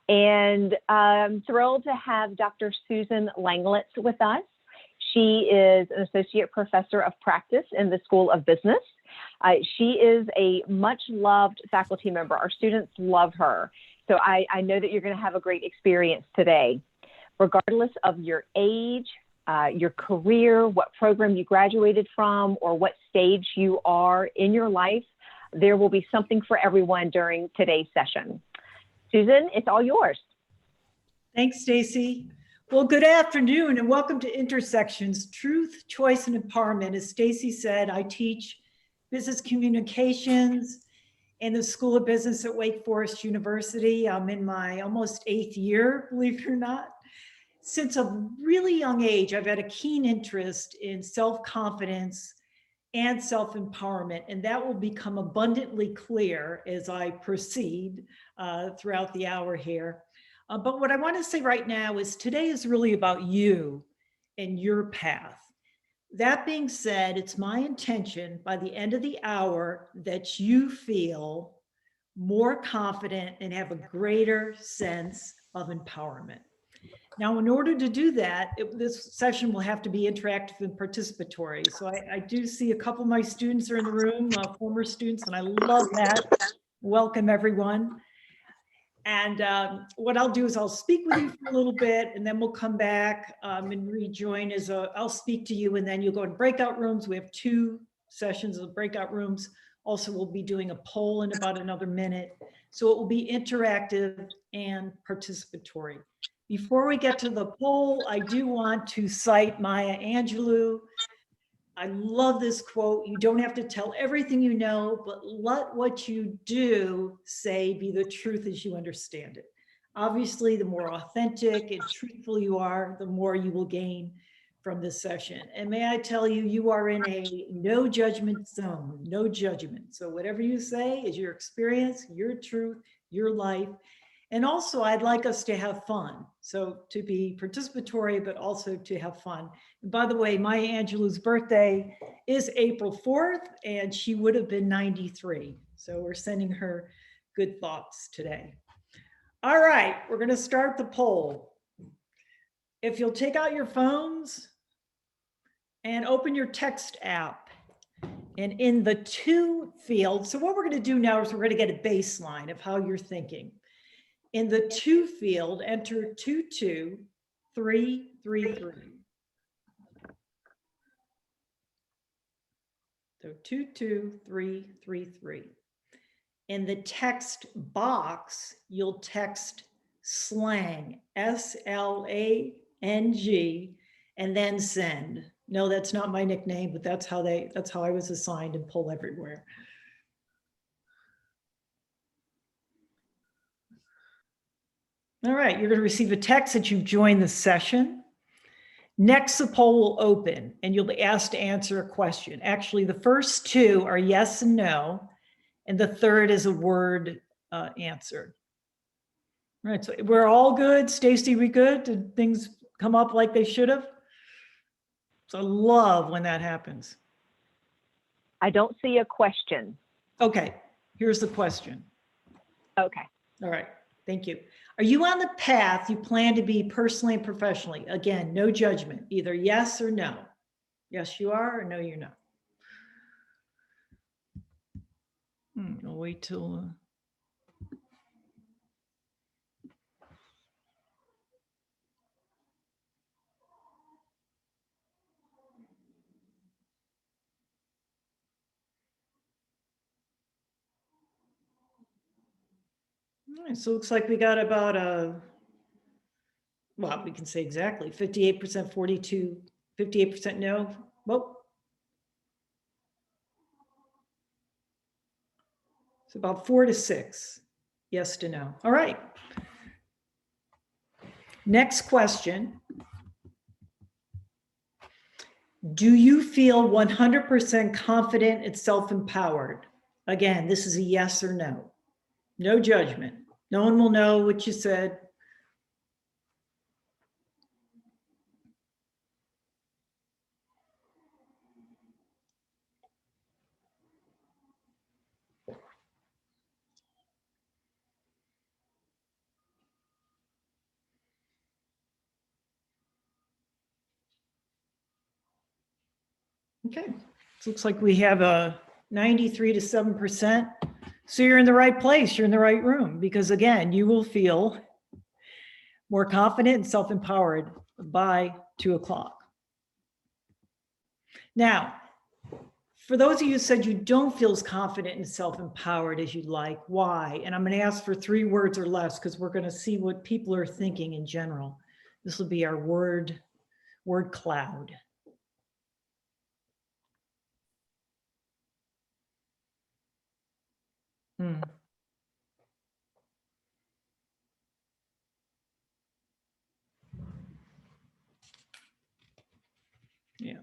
And I'm thrilled to have Dr. Susan Langlitz with us. She is an associate professor of practice in the School of Business. She is a much loved faculty member. Our students love her. So I know that you're going to have a great experience today. Regardless of your age, your career, what program you graduated from, or what stage you are in your life, there will be something for everyone during today's session. Susan, it's all yours. Thanks, Stacy. Well, good afternoon and welcome to Intersections, Truth, Choice, and Empowerment. As Stacy said, I teach business communications in the School of Business at Wake Forest University. I'm in my almost 8th year, believe it or not. Since a really young age, I've had a keen interest in self-confidence and self-empowerment, and that will become abundantly clear as I proceed throughout the hour here. But what I want to say right now is today is really about you and your path. That being said, it's my intention by the end of the hour that you feel more confident and have a greater sense of empowerment. Now, in order to do that, this session will have to be interactive and participatory. So I do see a couple of my students are in the room, former students, and I love that. Welcome, everyone. And what I'll do is I'll speak with you for a little bit, and then we'll come back and rejoin I'll speak to you, and then you'll go in breakout rooms. We have 2 sessions of breakout rooms. Also, we'll be doing a poll in about another minute. So it will be interactive and participatory. Before we get to the poll, I do want to cite Maya Angelou. I love this quote. You don't have to tell everything you know, but let what you do say be the truth as you understand it. Obviously, the more authentic and truthful you are, the more you will gain from this session. And may I tell you, you are in a no judgment zone, no judgment. So whatever you say is your experience, your truth, your life. And also, I'd like us to have fun. So to be participatory, but also to have fun. And by the way, Maya Angelou's birthday is April 4th, and she would have been 93. So we're sending her good thoughts today. All right, we're going to start the poll. If you'll take out your phones and open your text app, and in the to field, so what we're going to do now is we're going to get a baseline of how you're thinking. In the to field, enter 22333. So 22333. In the text box, you'll text slang, SLANG, and then send. No, that's not my nickname, but that's how I was assigned in Pull Everywhere. All right, you're going to receive a text that you've joined the session. Next, the poll will open and you'll be asked to answer a question. Actually, the first 2 are yes and no, and the third is a word answered. All right, so we're all good. Stacy, we good? Did things come up like they should have? So I love when that happens. I don't see a question. Okay, here's the question. Okay. All right, thank you. Are you on the path you plan to be personally and professionally? Again, no judgment, either yes or no. Yes, you are, or no, you're not. I'll wait till... All right, so it looks like we got about well, we can say exactly 58%, 42, 58% no. Well, it's about 4 to 6, yes to no. All right. Next question. Do you feel 100% confident and self-empowered? Again, this is a yes or no. No judgment. No one will know what you said. Okay, it looks like we have a 93 to 7%. So you're in the right place, you're in the right room, because again, you will feel more confident and self-empowered by 2 o'clock. Now, for those of you who said you don't feel as confident and self-empowered as you'd like, why? And I'm going to ask for 3 words or less because we're going to see what people are thinking in general. This will be our word cloud. Yeah.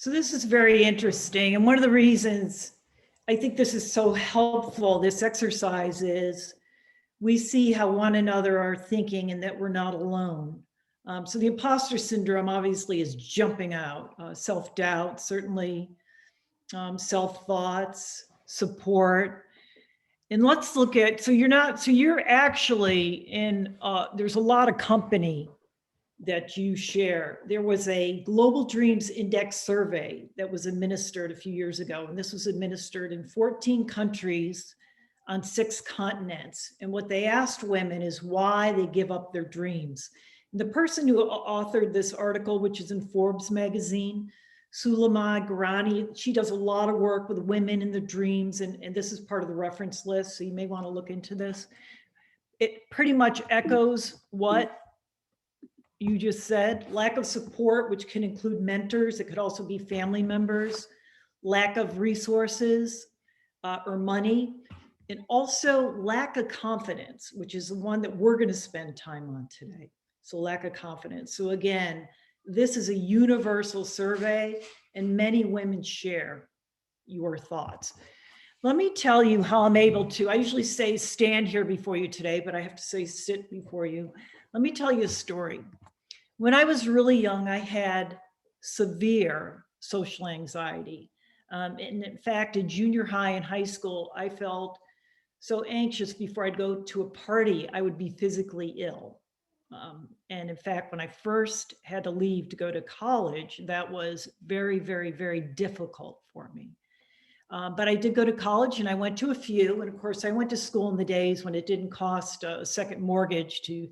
So this is very interesting. And one of the reasons I think this is so helpful, this exercise, is we see how one another are thinking and that we're not alone. So the imposter syndrome obviously is jumping out. Self-doubt, certainly, self-thoughts, support. And let's look at, so you're actually in, there's a lot of company that you share. There was a Global Dreams Index survey that was administered a few years ago, and this was administered in 14 countries on 6 continents. And what they asked women is why they give up their dreams. And the person who authored this article, which is in Forbes magazine, Sulema Garani, she does a lot of work with women and their dreams, and this is part of the reference list, so you may want to look into this. It pretty much echoes what you just said. Lack of support, which can include mentors. It could also be family members. Lack of resources or money. And also lack of confidence, which is the one that we're going to spend time on today. So lack of confidence. So again, this is a universal survey and many women share your thoughts. Let me tell you how I'm able to, I usually say stand here before you today, but I have to say sit before you. Let me tell you a story. When I was really young, I had severe social anxiety. And in fact, in junior high and high school, I felt so anxious before I'd go to a party, I would be physically ill. And in fact, when I first had to leave to go to college, that was very, very, very difficult for me. But I did go to college and I went to a few. And of course, I went to school in the days when it didn't cost a second mortgage to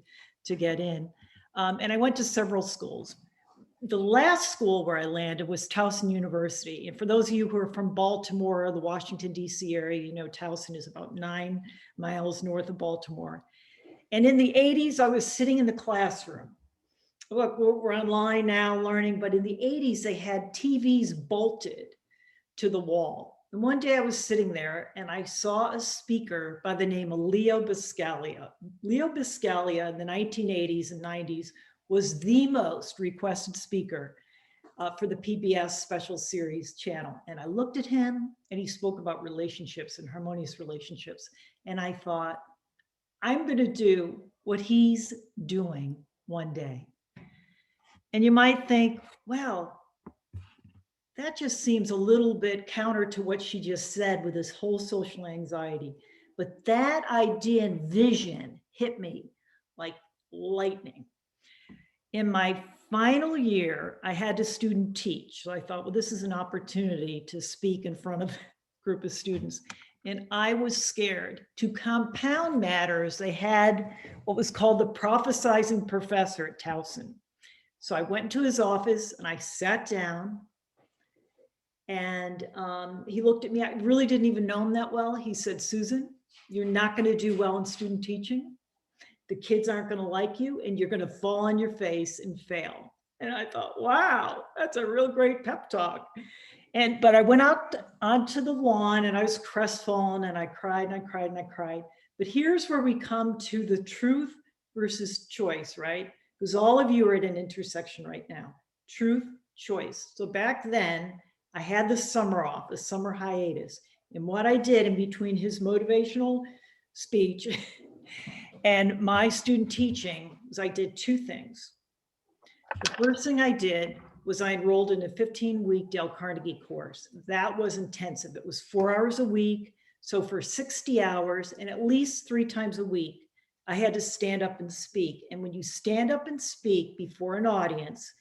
get in. And I went to several schools. The last school where I landed was Towson University. And for those of you who are from Baltimore or the Washington, D.C. area, you know, Towson is about 9 miles north of Baltimore. And in the 80s, I was sitting in the classroom. Look, we're online now learning, but in the 80s, they had TVs bolted to the wall. And one day I was sitting there and I saw a speaker by the name of Leo Buscaglia. Leo Buscaglia in the 1980s and 90s was the most requested speaker for the PBS special series channel. And I looked at him and he spoke about relationships and harmonious relationships. And I thought, I'm going to do what he's doing one day. And you might think, well, that just seems a little bit counter to what she just said with this whole social anxiety. But that idea and vision hit me like lightning. In my final year, I had a student teach. So I thought, well, this is an opportunity to speak in front of a group of students. And I was scared. To compound matters, they had what was called the prophesizing professor at Towson. So I went into his office and I sat down. And he looked at me. I really didn't even know him that well. He said, Susan, you're not going to do well in student teaching. the kids aren't going to like you, and you're going to fall on your face and fail. And I thought, wow, that's a real great pep talk. But I went out onto the lawn and I was crestfallen and I cried and I cried and I cried. But here's where we come to the truth versus choice, right? Because all of you are at an intersection right now. Truth, choice. So back then, I had the summer off, the summer hiatus. And what I did in between his motivational speech and my student teaching was I did two things. The first thing I did was I enrolled in a 15-week Dale Carnegie course. That was intensive. It was 4 hours a week. So for 60 hours and at least 3 times a week, I had to stand up and speak. And when you stand up and speak before an audience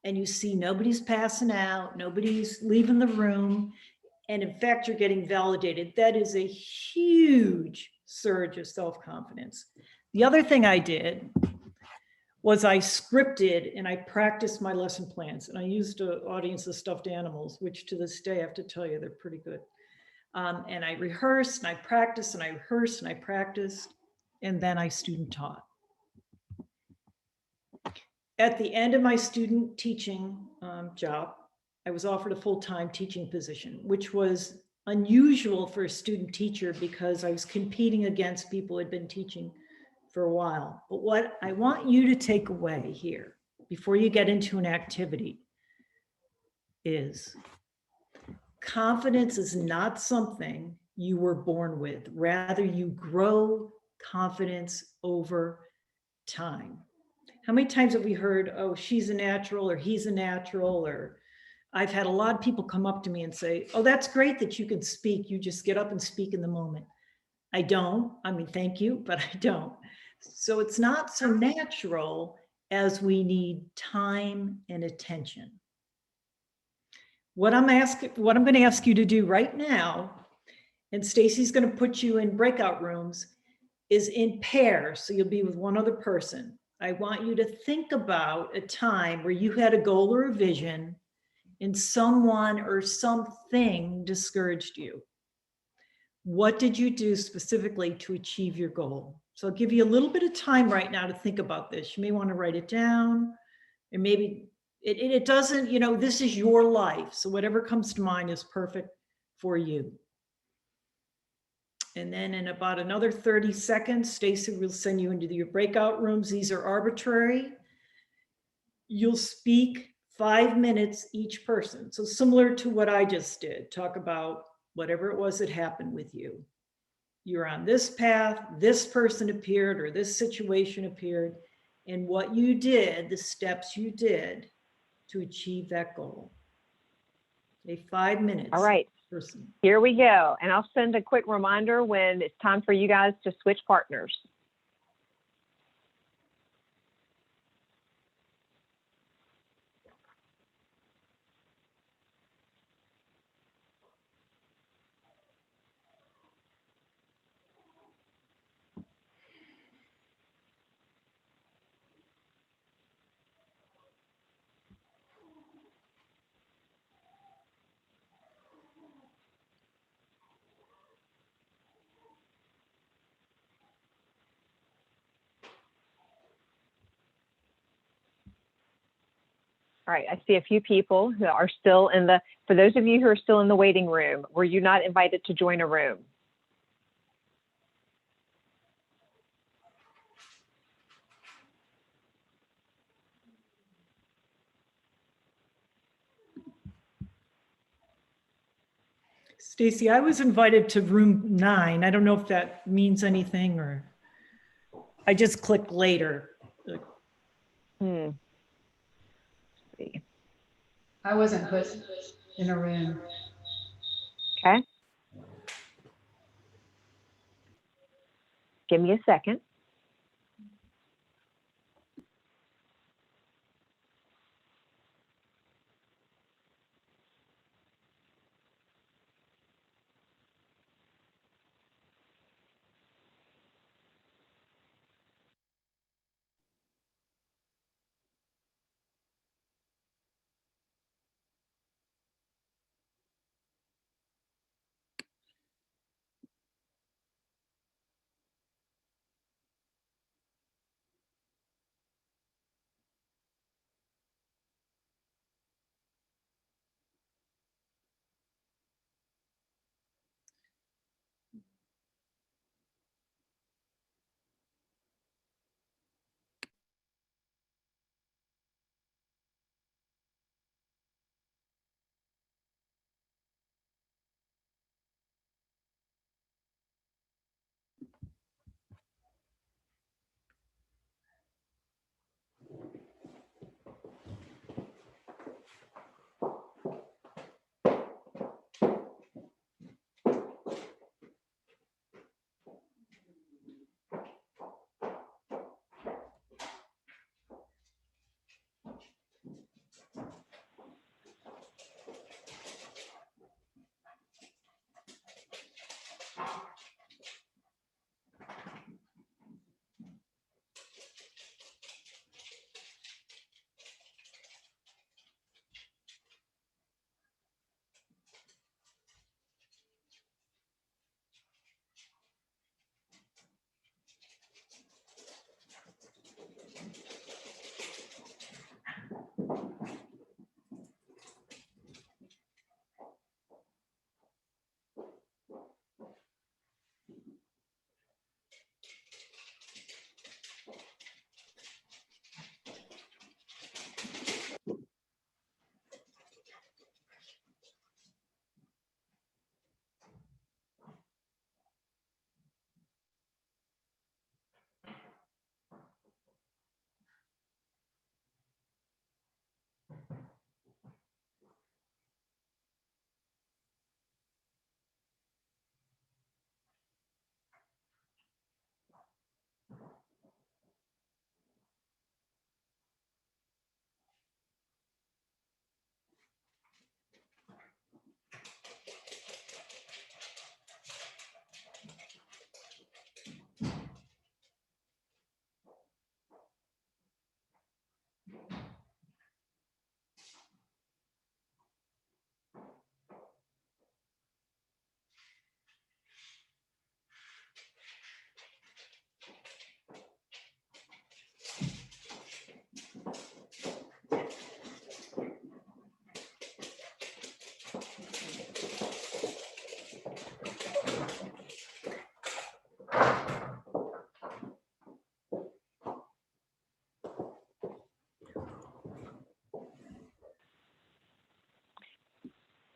and you see nobody's passing out, nobody's leaving the room, and in fact, you're getting validated, that is a huge surge of self-confidence. The other thing I did was I scripted and I practiced my lesson plans, and I used an audience of stuffed animals, which to this day, I have to tell you, they're pretty good. And I rehearsed and I practiced and I rehearsed and I practiced, and then I student taught. At the end of my student teaching job, I was offered a full-time teaching position, which was unusual for a student teacher because I was competing against people who had been teaching for a while. But what I want you to take away here before you get into an activity is confidence is not something you were born with. Rather, you grow confidence over time. How many times have we heard, oh, she's a natural or he's a natural? Or I've had a lot of people come up to me and say, oh, that's great that you can speak. You just get up and speak in the moment. I don't. I mean, thank you, but I don't. So it's not so natural as we need time and attention. What I'm going to ask you to do right now, and Stacy's going to put you in breakout rooms, is in pairs. So you'll be with one other person. I want you to think about a time where you had a goal or a vision and someone or something discouraged you. What did you do specifically to achieve your goal? So I'll give you a little bit of time right now to think about this. You may want to write it down, and maybe it doesn't, this is your life. So whatever comes to mind is perfect for you. And then in about another 30 seconds, Stacy will send you into your breakout rooms. These are arbitrary. You'll speak 5 minutes each person. So similar to what I just did, talk about whatever it was that happened with you. You're on this path, this person appeared, or this situation appeared, and what you did, the steps you did to achieve that goal. Okay, 5 minutes. All right, person. Here we go. And I'll send a quick reminder when it's time for you guys to switch partners. All right, I see a few people who are still for those of you who are still in the waiting room, were you not invited to join a room? Stacy, I was invited to room 9. I don't know if that means anything, or I just clicked later. Let's see. I wasn't put in a room. Okay. Give me a second.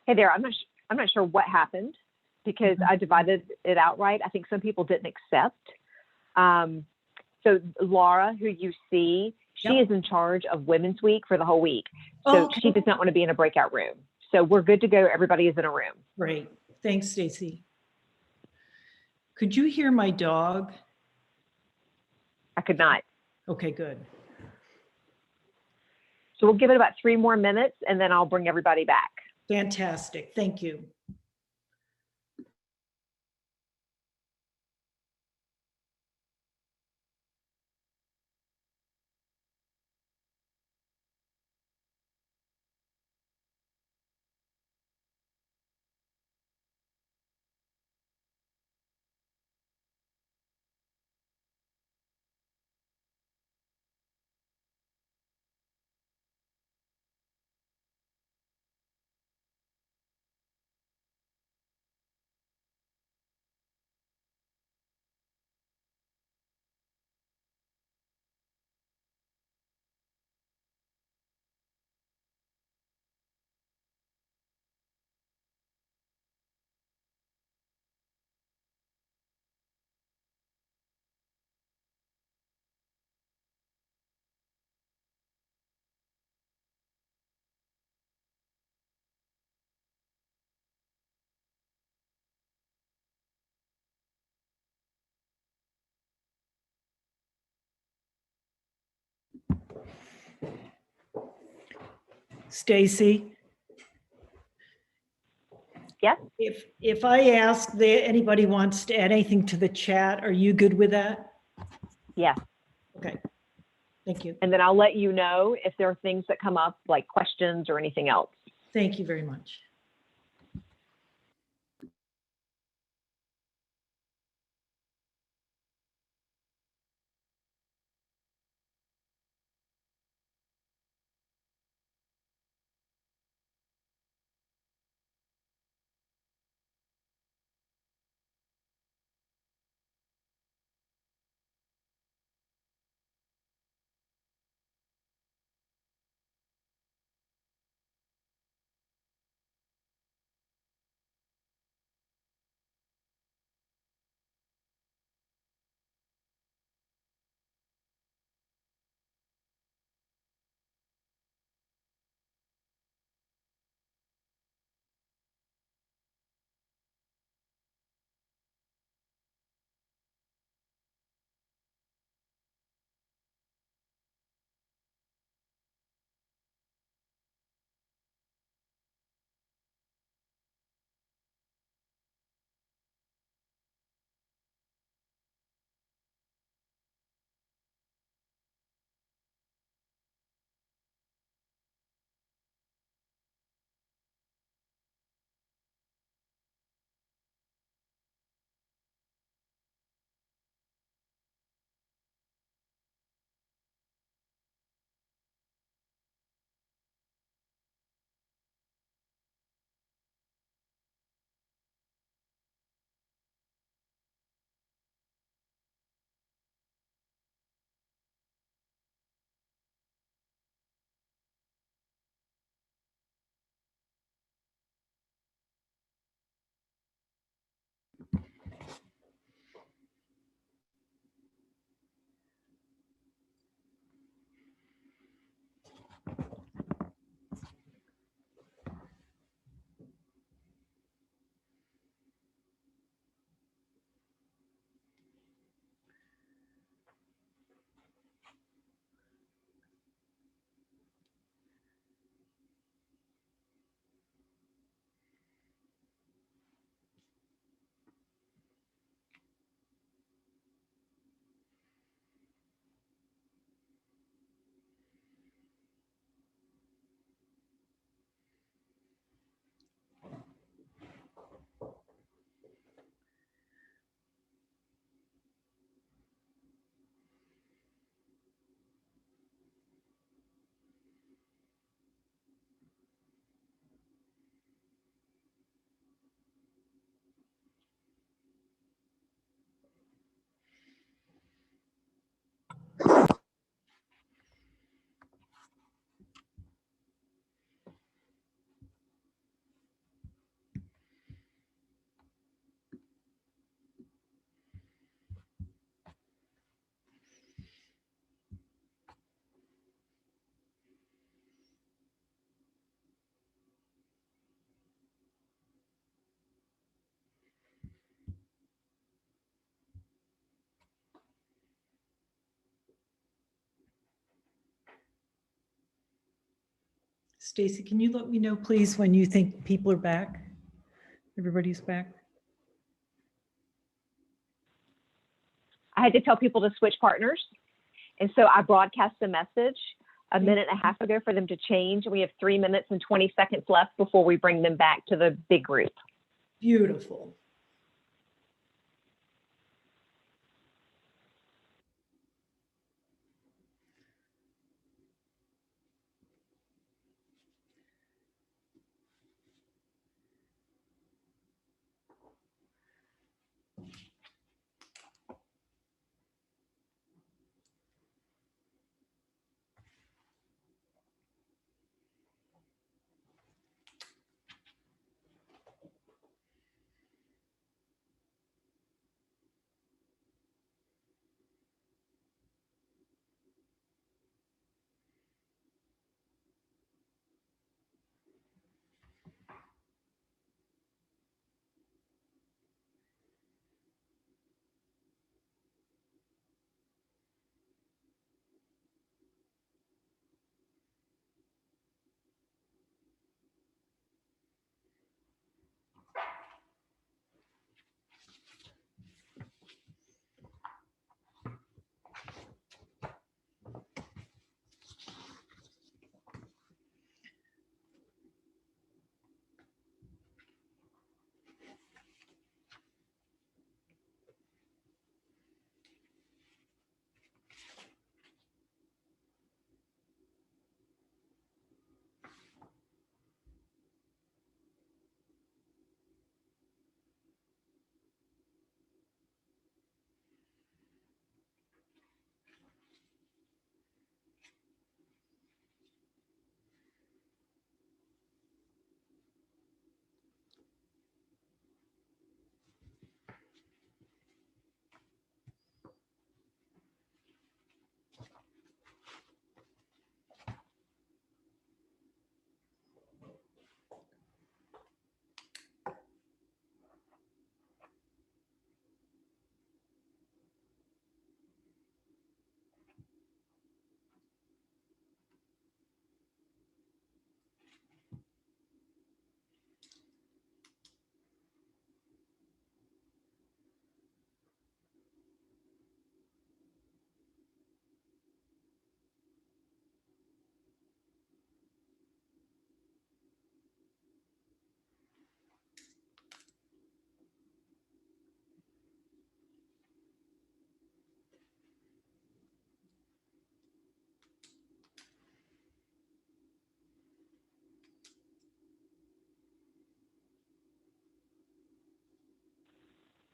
Hey there, I'm not sure what happened because I divided it out right. I think some people didn't accept. So Laura, who you see, she Yep. is in charge of Women's Week for the whole week. So Okay. she does not want to be in a breakout room. So we're good to go. Everybody is in a room. Great. Thanks, Stacy. Could you hear my dog? I could not. Okay, good. So we'll give it about 3 more minutes and then I'll bring everybody back. Fantastic. Thank you. Stacy, Yes? if I ask that anybody wants to add anything to the chat, are you good with that? Yes. Okay. Thank you. And then I'll let you know if there are things that come up like questions or anything else. Thank you very much. Stacy, can you let me know, please, when you think people are back? Everybody's back? I had to tell people to switch partners. And so I broadcast a message a minute and a half ago for them to change. We have 3 minutes and 20 seconds left before we bring them back to the big group. Beautiful.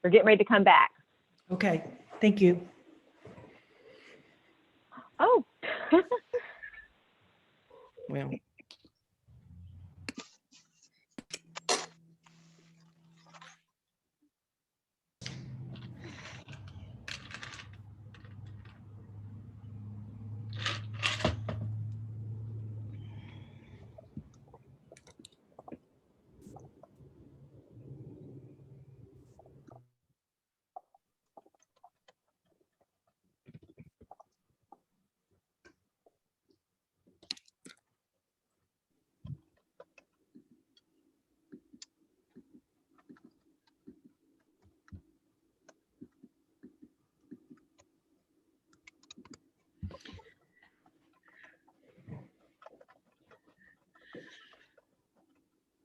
We're getting ready to come back. Okay, thank you. Oh. Well,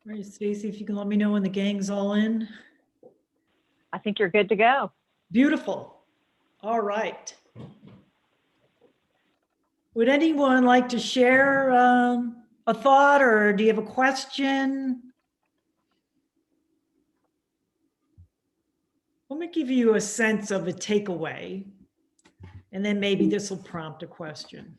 All right, Stacy, if you can let me know when the gang's all in. I think you're good to go. Beautiful. All right. Would anyone like to share a thought, or do you have a question? Let me give you a sense of a takeaway, and then maybe this will prompt a question.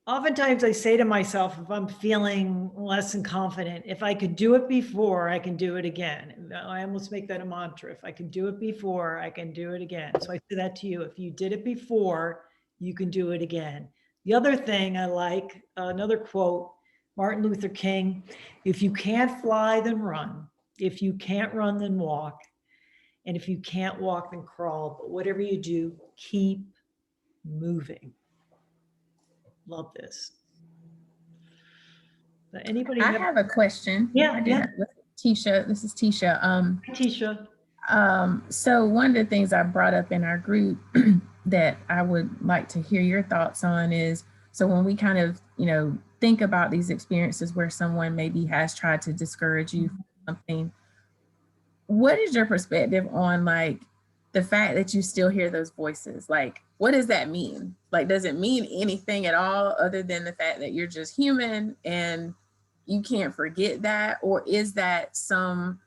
Oftentimes I say to myself, if I'm feeling less than confident, if I could do it before, I can do it again. I almost make that a mantra. If I can do it before, I can do it again. So I say that to you. If you did it before, you can do it again. The other thing I like, another quote, Martin Luther King, if you can't fly, then run. If you can't run, then walk. And if you can't walk, then crawl. But whatever you do, keep moving. Love this. Anybody I have? have a question. Yeah, I do yeah. have, Tisha, this is Tisha. Hi, Tisha. So one of the things I brought up in our group that I would like to hear your thoughts on is, so when we kind of, think about these experiences where someone maybe has tried to discourage you from something, what is your perspective on like the fact that you still hear those voices? Like, what does that mean? Like, does it mean anything at all other than the fact that you're just human and you can't forget that? Or is that some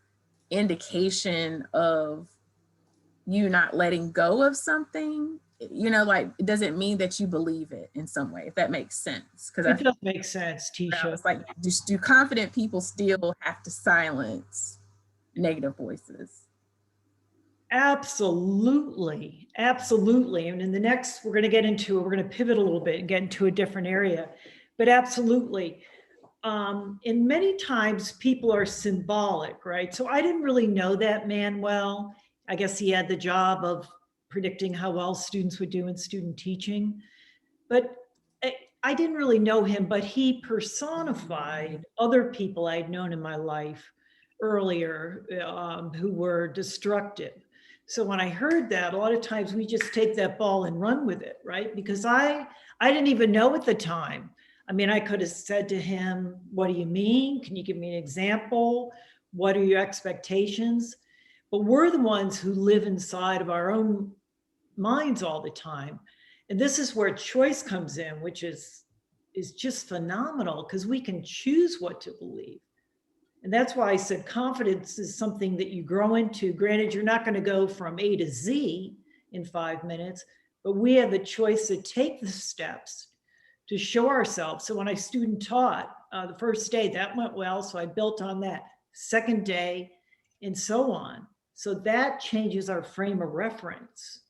indication of you not letting go of something? Like, does it mean that you believe it in some way, if that makes sense? Because It does make sense, Tisha. it's like, just do confident people still have to silence negative voices? Absolutely. Absolutely. And in the next, we're going to pivot a little bit and get into a different area, but absolutely. And many times people are symbolic, right? So I didn't really know that man well. I guess he had the job of predicting how well students would do in student teaching, but I didn't really know him, but he personified other people I'd known in my life earlier who were destructive. So when I heard that, a lot of times we just take that ball and run with it, right? Because I didn't even know at the time. I mean, I could have said to him, what do you mean? Can you give me an example? What are your expectations? But we're the ones who live inside of our own minds all the time. And this is where choice comes in, which is just phenomenal because we can choose what to believe. And that's why I said confidence is something that you grow into. Granted, you're not going to go from A to Z in 5 minutes, but we have the choice to take the steps to show ourselves. So when I student taught the first day, that went well. So I built on that. Second day, and so on. So that changes our frame of reference.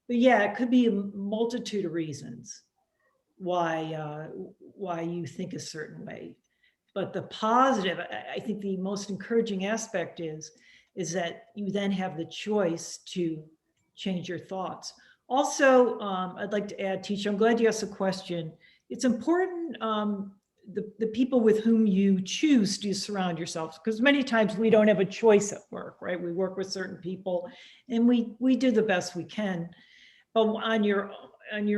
But yeah, it could be a multitude of reasons why you think a certain way. But the positive, I think the most encouraging aspect is that you then have the choice to change your thoughts. Also, I'd like to add, Tisha, I'm glad you asked a question. It's important the people with whom you choose to surround yourselves, because many times we don't have a choice at work, right? We work with certain people and we do the best we can. But on your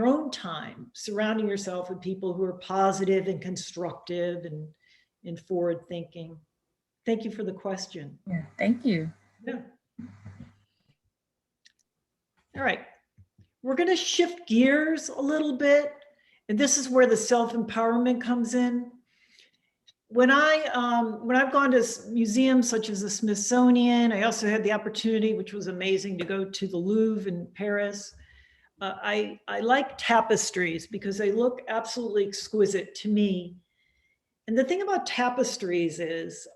own time, surrounding yourself with people who are positive and constructive and forward thinking. Thank you for the question. Yeah, thank you. Yeah. All right. We're going to shift gears a little bit. And this is where the self-empowerment comes in. When I've gone to museums such as the Smithsonian, I also had the opportunity, which was amazing, to go to the Louvre in Paris. I like tapestries because they look absolutely exquisite to me. And the thing about tapestries is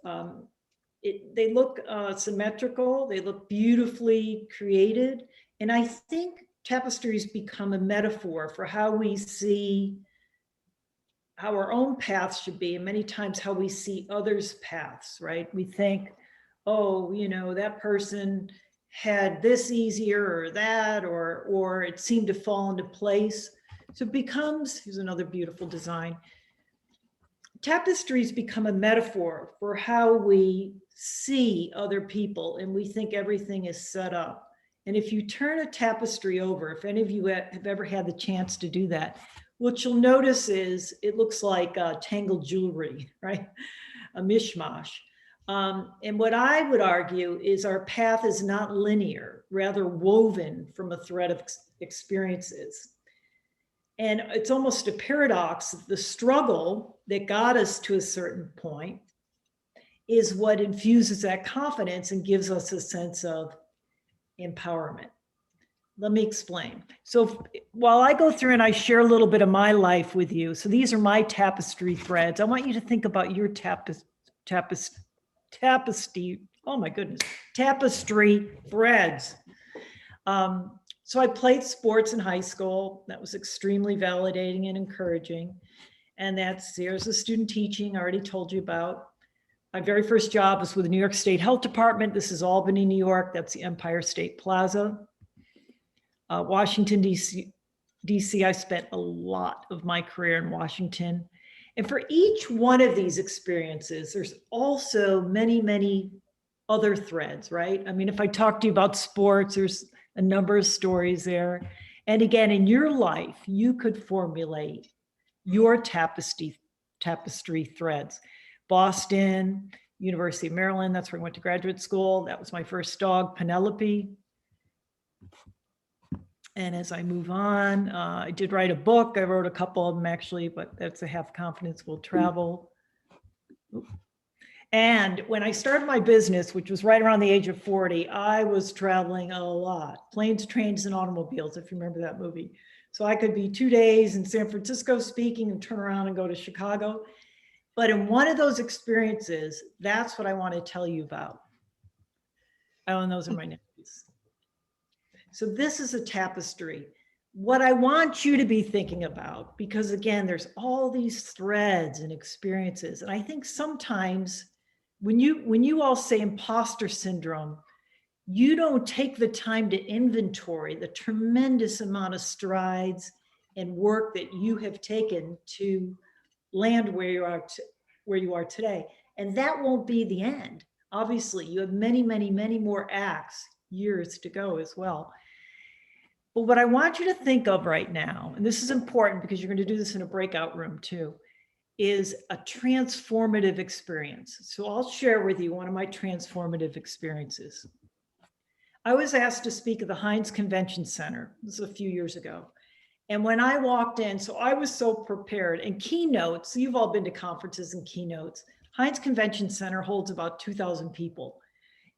they look symmetrical, they look beautifully created. And I think tapestries become a metaphor for how we see how our own paths should be, and many times how we see others' paths, right? We think, oh, that person had this easier or that, or it seemed to fall into place. So it becomes, here's another beautiful design. Tapestries become a metaphor for how we see other people, and we think everything is set up. And if you turn a tapestry over, if any of you have ever had the chance to do that, what you'll notice is it looks like tangled jewelry, right? A mishmash. And what I would argue is our path is not linear, rather woven from a thread of experiences. And it's almost a paradox. The struggle that got us to a certain point is what infuses that confidence and gives us a sense of empowerment. Let me explain. So while I go through and I share a little bit of my life with you, so these are my tapestry threads. I want you to think about your tapestry, oh my goodness, tapestry threads. So I played sports in high school. That was extremely validating and encouraging. And there's the student teaching I already told you about. My very first job was with the New York State Health Department. This is Albany, New York. That's the Empire State Plaza. Washington, D.C. I spent a lot of my career in Washington. And for each one of these experiences, there's also many, many other threads, right? I mean, if I talk to you about sports, there's a number of stories there. And again, in your life, you could formulate your tapestry threads. Boston, University of Maryland, that's where I went to graduate school. That was my first dog, Penelope. And as I move on, I did write a book. I wrote a couple of them actually, but that's a Have Confidence Will Travel. And when I started my business, which was right around the age of 40, I was traveling a lot. Planes, Trains, and Automobiles, if you remember that movie. So I could be 2 days in San Francisco speaking and turn around and go to Chicago. But in one of those experiences, that's what I want to tell you about. Oh, and those are my nephews. So this is a tapestry. What I want you to be thinking about, because again, there's all these threads and experiences. And I think sometimes when you all say imposter syndrome, you don't take the time to inventory the tremendous amount of strides and work that you have taken to land where you are today. And that won't be the end. Obviously, you have many, many, many more acts, years to go as well. But what I want you to think of right now, and this is important because you're going to do this in a breakout room too, is a transformative experience. So I'll share with you one of my transformative experiences. I was asked to speak at the Heinz Convention Center. This was a few years ago. And when I walked in, so I was so prepared, and keynotes, you've all been to conferences and keynotes. Heinz Convention Center holds about 2,000 people.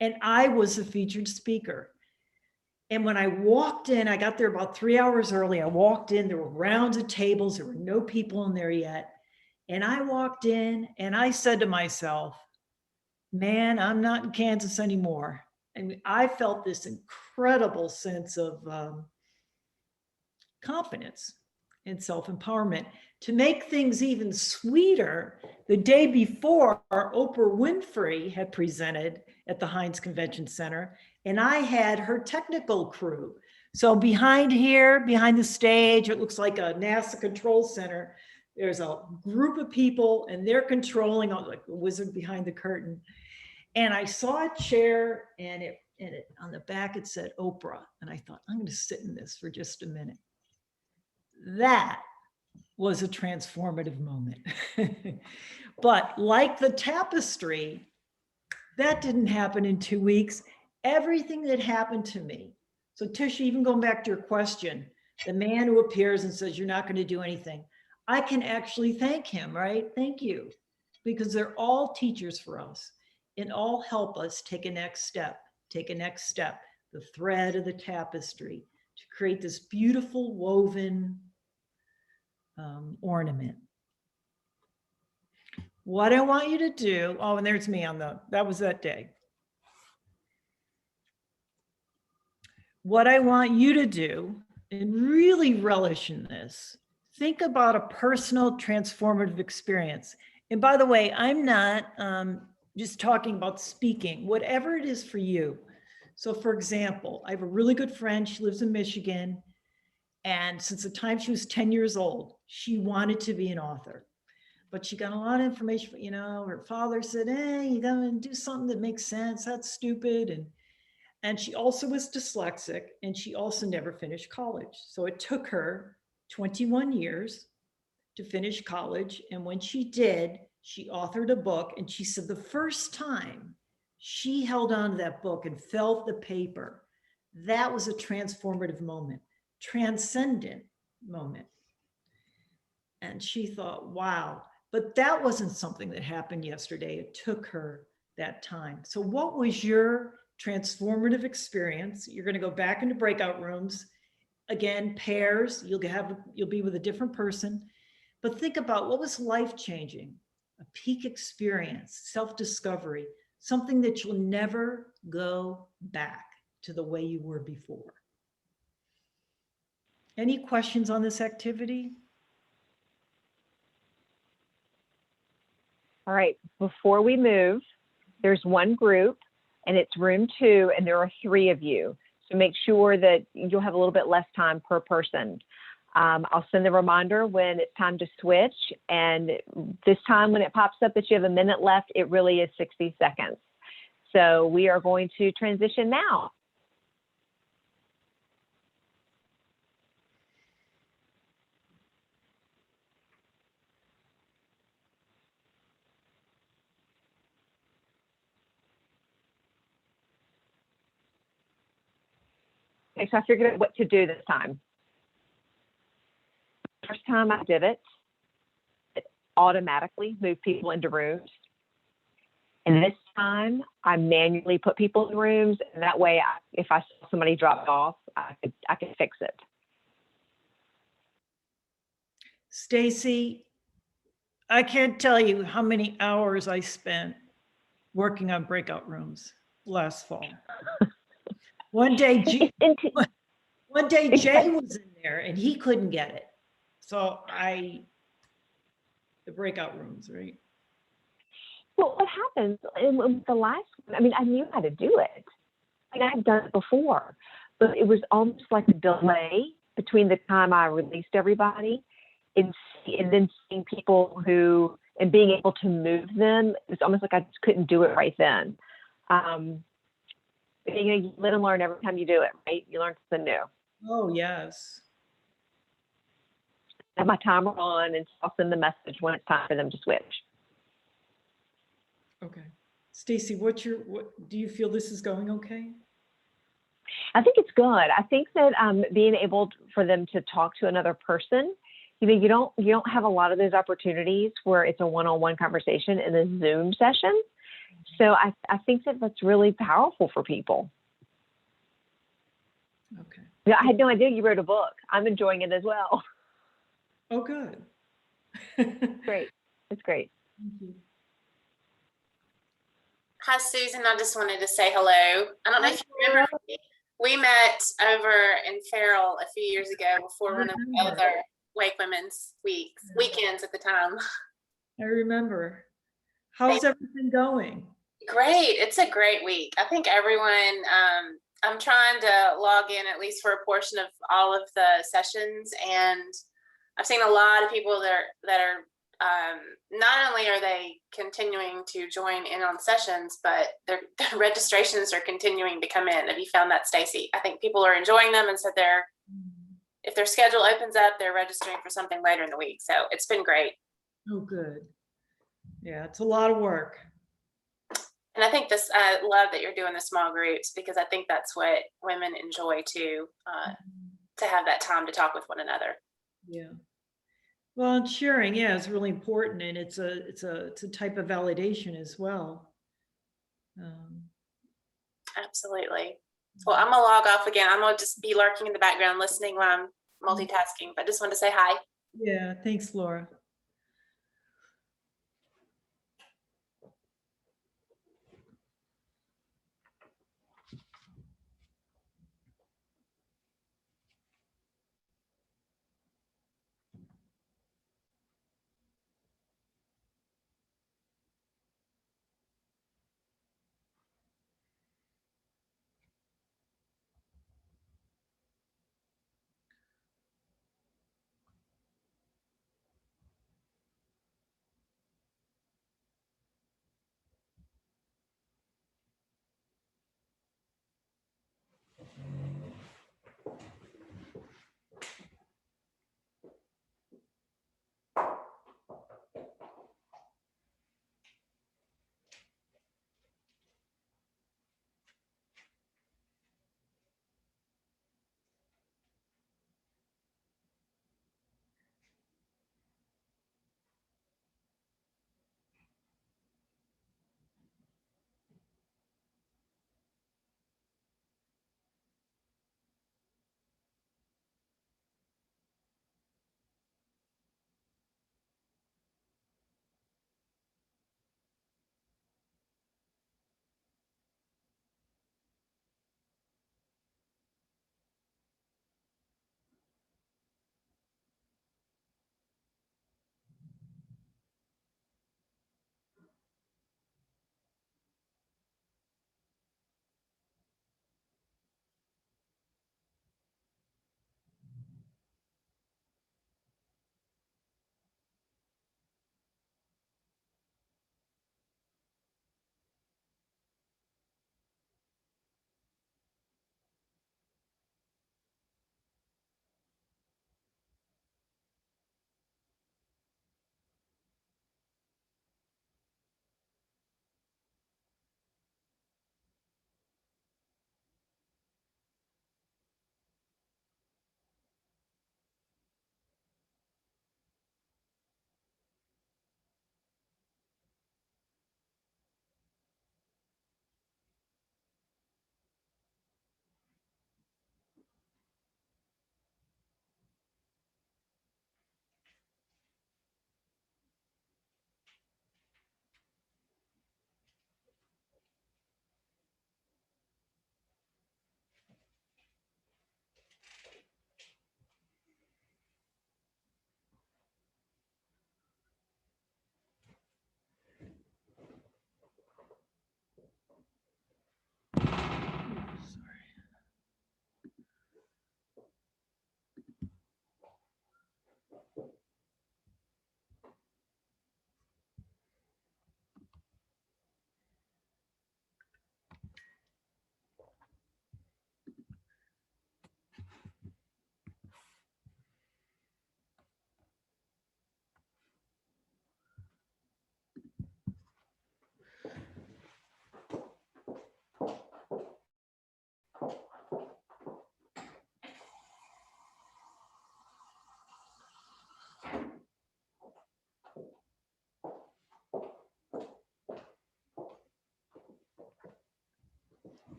And I was the featured speaker. And when I walked in, I got there about 3 hours early. I walked in, there were rounds of tables. There were no people in there yet. And I walked in and I said to myself, man, I'm not in Kansas anymore. And I felt this incredible sense of confidence and self-empowerment. To make things even sweeter, the day before, Oprah Winfrey had presented at the Heinz Convention Center, and I had her technical crew. So behind here, behind the stage, it looks like a NASA control center. There's a group of people and they're controlling, like a wizard behind the curtain. And I saw a chair and it on the back, it said Oprah. And I thought, I'm going to sit in this for just a minute. That was a transformative moment. But like the tapestry, that didn't happen in 2 weeks. Everything that happened to me. So Tisha, even going back to your question, the man who appears and says, you're not going to do anything, I can actually thank him, right? Thank you. Because they're all teachers for us and all help us take a next step, the thread of the tapestry to create this beautiful woven ornament. What I want you to do, oh, and there's me that was that day. What I want you to do, and really relish in this, think about a personal transformative experience. And by the way, I'm not just talking about speaking, whatever it is for you. So for example, I have a really good friend, she lives in Michigan. And since the time she was 10 years old, she wanted to be an author. But she got a lot of information, her father said, hey, you gotta do something that makes sense, that's stupid. And she also was dyslexic, and she also never finished college. So it took her 21 years to finish college. And when she did, she authored a book. And she said the first time she held on to that book and felt the paper, that was a transformative moment, transcendent moment. And she thought, wow, but that wasn't something that happened yesterday. It took her that time. So what was your transformative experience? You're going to go back into breakout rooms. Again, pairs, you'll be with a different person. But think about what was life-changing, a peak experience, self-discovery, something that you'll never go back to the way you were before. Any questions on this activity? All right, before we move, there's one group and it's room 2 and there are 3 of you. So make sure that you'll have a little bit less time per person. I'll send the reminder when it's time to switch. And this time when it pops up that you have a minute left, it really is 60 seconds. So we are going to transition now. Okay, so I figured out what to do this time. First time I did it, it automatically moved people into rooms. And this time I manually put people in rooms, and that way if I saw somebody drop off, I could fix it. Stacy, I can't tell you how many hours I spent working on breakout rooms last fall. One day, Jay was in there and he couldn't get it. So the breakout rooms, right? Well, what happens in the last one, I mean, I knew how to do it. Like I've done it before, but it was almost like a delay between the time I released everybody and then seeing people and being able to move them. It's almost like I just couldn't do it right then. You live and learn every time you do it, right? You learn something new. Oh, yes. I have my timer on, and I'll send the message when it's time for them to switch. Okay. Stacy, what do you feel this is going okay? I think it's good. I think that being able for them to talk to another person, you don't have a lot of those opportunities where it's a one-on-one conversation in a Zoom session. So I think that that's really powerful for people. Okay. Yeah, I had no idea you wrote a book. I'm enjoying it as well. Oh, good. Great. It's great. Thank you. Hi, Susan. I just wanted to say hello. I don't know if you remember, we met over in Farrell a few years ago before one of the other Wake Women's weekends at the time. I remember. How's everything going? Great. It's a great week. I think everyone, I'm trying to log in at least for a portion of all of the sessions, and I've seen a lot of people that are not only are they continuing to join in on sessions, but their registrations are continuing to come in. Have you found that, Stacy? I think people are enjoying them, and so if their schedule opens up, they're registering for something later in the week. So it's been great. Oh, good. Yeah, it's a lot of work. And I think I love that you're doing the small groups, because I think that's what women enjoy too, to have that time to talk with one another. Yeah. Well, and sharing, yeah, is really important, and it's a type of validation as well. Absolutely. Well, I'm gonna log off again. I'm gonna just be lurking in the background listening while I'm multitasking, but just want to say hi. Yeah, thanks, Laura.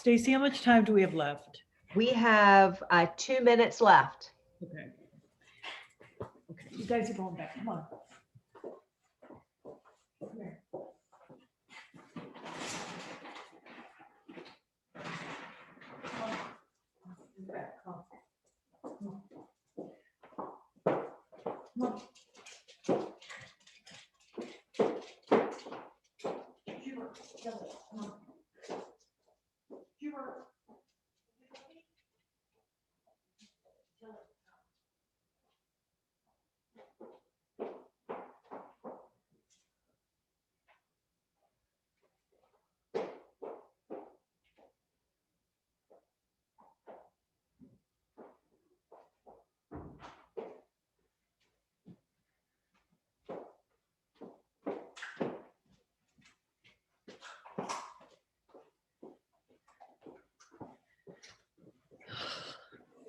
Stacy, how much time do we have left? We have 2 minutes left. Okay. Okay, you guys are going back. Come on. Come here. Come on. Come back. Come on. Come on. Come on. Hubert, Kelly, come on. Hubert.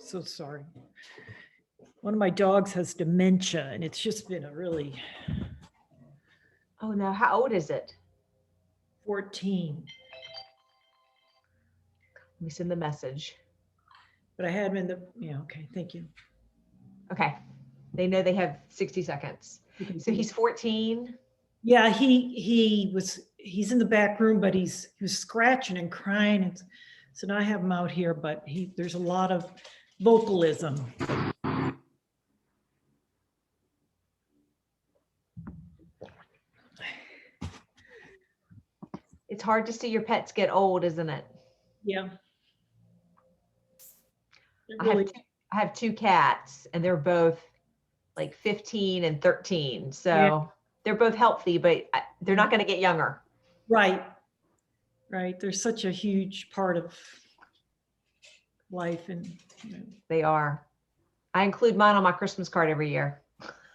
So sorry. One of my dogs has dementia, and it's just been a really Oh no, how old is it? 14. Let me send the message. But I had him in the, yeah, okay, thank you. Okay. They know they have 60 seconds. So he's 14. Yeah, he's in the back room, but he was scratching and crying. And so now I have him out here, but there's a lot of vocalism. It's hard to see your pets get old, isn't it? Yeah. I have two cats, and they're both like 15 and 13. So Yeah. They're both healthy, but they're not going to get younger. Right. Right. They're such a huge part of life. And you know. They are. I include mine on my Christmas card every year.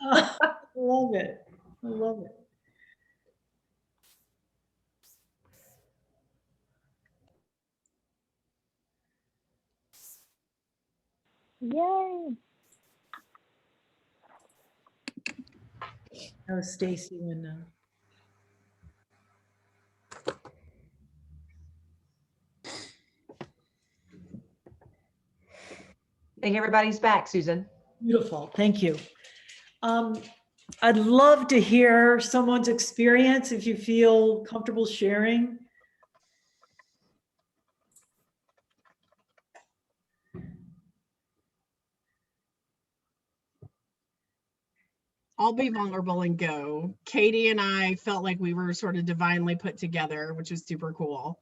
I love it. I love it. Yay. Oh, Stacy and I think everybody's back, Susan. beautiful. Thank you. I'd love to hear someone's experience if you feel comfortable sharing. I'll be vulnerable and go. Katie and I felt like we were sort of divinely put together, which is super cool.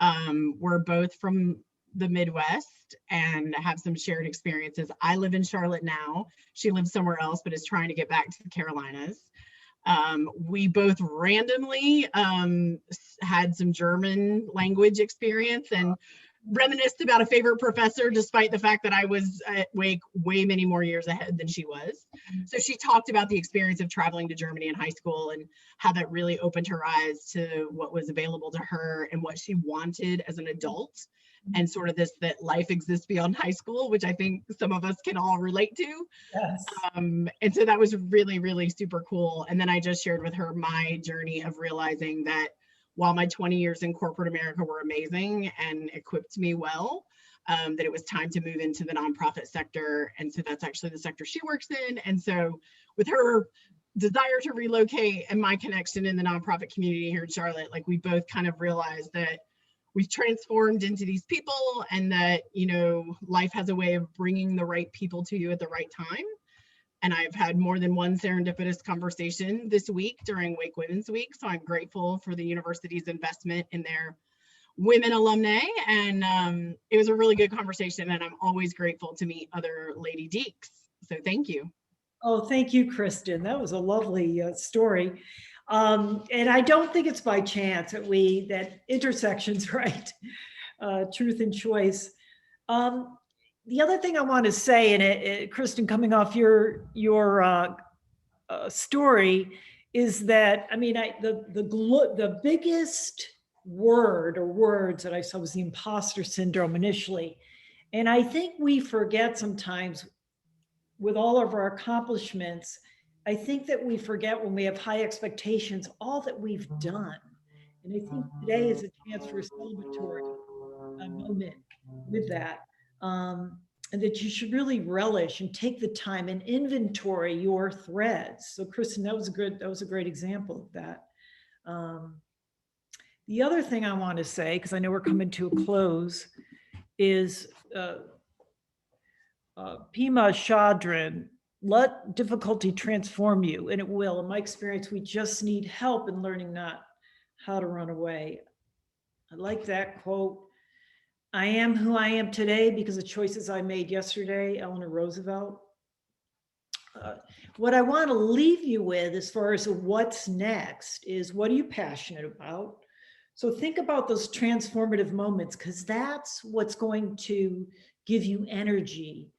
We're both from the Midwest and have some shared experiences. I live in Charlotte now. She lives somewhere else, but is trying to get back to the Carolinas. We both randomly had some German language experience and reminisced about a favorite professor, despite the fact that I was way many more years ahead than she was. So she talked about the experience of traveling to Germany in high school and how that really opened her eyes to what was available to her and what she wanted as an adult, and sort of this, that life exists beyond high school, which I think some of us can all relate to. Yes. And so that was really, really super cool. And then I just shared with her my journey of realizing that while my 20 years in corporate America were amazing and equipped me well, that it was time to move into the nonprofit sector. And so that's actually the sector she works in. And so with her desire to relocate and my connection in the nonprofit community here in Charlotte, like we both kind of realized that we've transformed into these people, and that, you know, life has a way of bringing the right people to you at the right time. And I've had more than one serendipitous conversation this week during Wake Women's Week. So I'm grateful for the university's investment in their women alumni. And it was a really good conversation. And I'm always grateful to meet other Lady Deeks. So thank you. Oh, thank you, Kristen. That was a lovely story. And I don't think it's by chance that intersections, right? Truth and choice. The other thing I want to say, and Kristen, coming off your story, is that, I mean, the biggest word or words that I saw was the imposter syndrome initially. And I think we forget sometimes, with all of our accomplishments, I think that we forget when we have high expectations, all that we've done. And I think today is a chance for a celebratory. moment with that. And that you should really relish and take the time and inventory your threads. So Kristen, that was a great example of that. The other thing I want to say, because I know we're coming to a close, is Pima Chadran, let difficulty transform you, and it will. In my experience, we just need help in learning not how to run away. I like that quote. I am who I am today because of choices I made yesterday, Eleanor Roosevelt. What I want to leave you with as far as what's next is, what are you passionate about? So think about those transformative moments, because that's what's going to give you energy.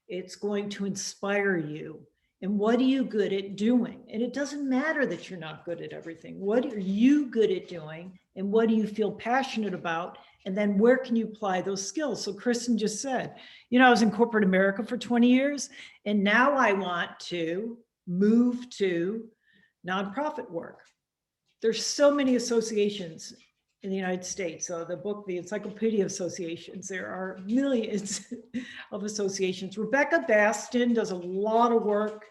It's going to inspire you. And what are you good at doing? And it doesn't matter that you're not good at everything. What are you good at doing? And what do you feel passionate about? And then where can you apply those skills? So Kristen just said, you know, I was in corporate America for 20 years, and now I want to move to nonprofit work. There's so many associations in the United States. So the book, the Encyclopedia of Associations, there are millions of associations. Rebecca Baston does a lot of work,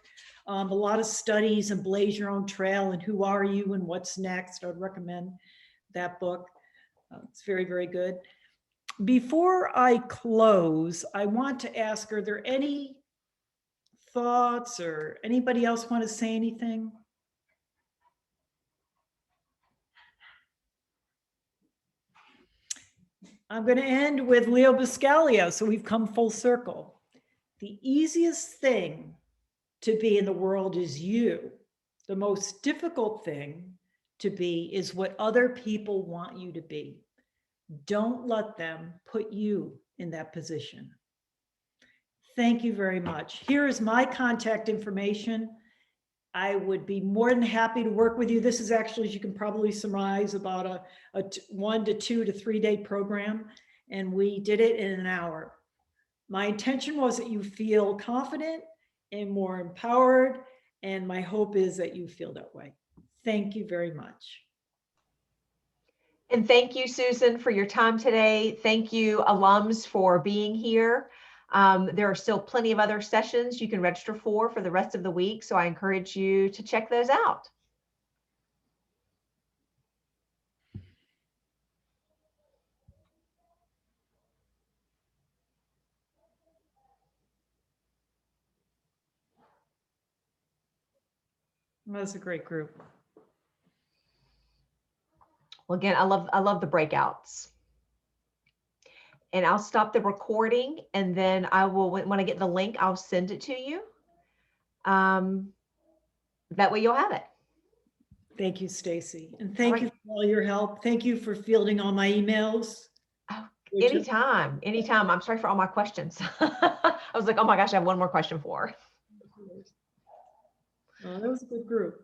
a lot of studies, and Blaze Your Own Trail and Who Are You and What's Next. I would recommend that book. It's very, very good. Before I close, I want to ask, are there any thoughts, or anybody else want to say anything? I'm going to end with Leo Buscaglia, so we've come full circle. The easiest thing to be in the world is you. The most difficult thing to be is what other people want you to be. Don't let them put you in that position. Thank you very much. Here is my contact information. I would be more than happy to work with you. This is actually, as you can probably surmise, about a 1 to 2 to 3 day program. And we did it in an hour. My intention was that you feel confident and more empowered. And my hope is that you feel that way. Thank you very much. And thank you, Susan, for your time today. Thank you, alums, for being here. There are still plenty of other sessions you can register for the rest of the week, so I encourage you to check those out. That's a great group. Well, again, I love the breakouts. And I'll stop the recording, and then I will, when I get the link, I'll send it to you. That way you'll have it. Thank you, Stacy. And thank you for all your help. Thank you for fielding all my emails. Oh, anytime. I'm sorry for all my questions. I was like, oh my gosh, I have one more question for her. That was a good group.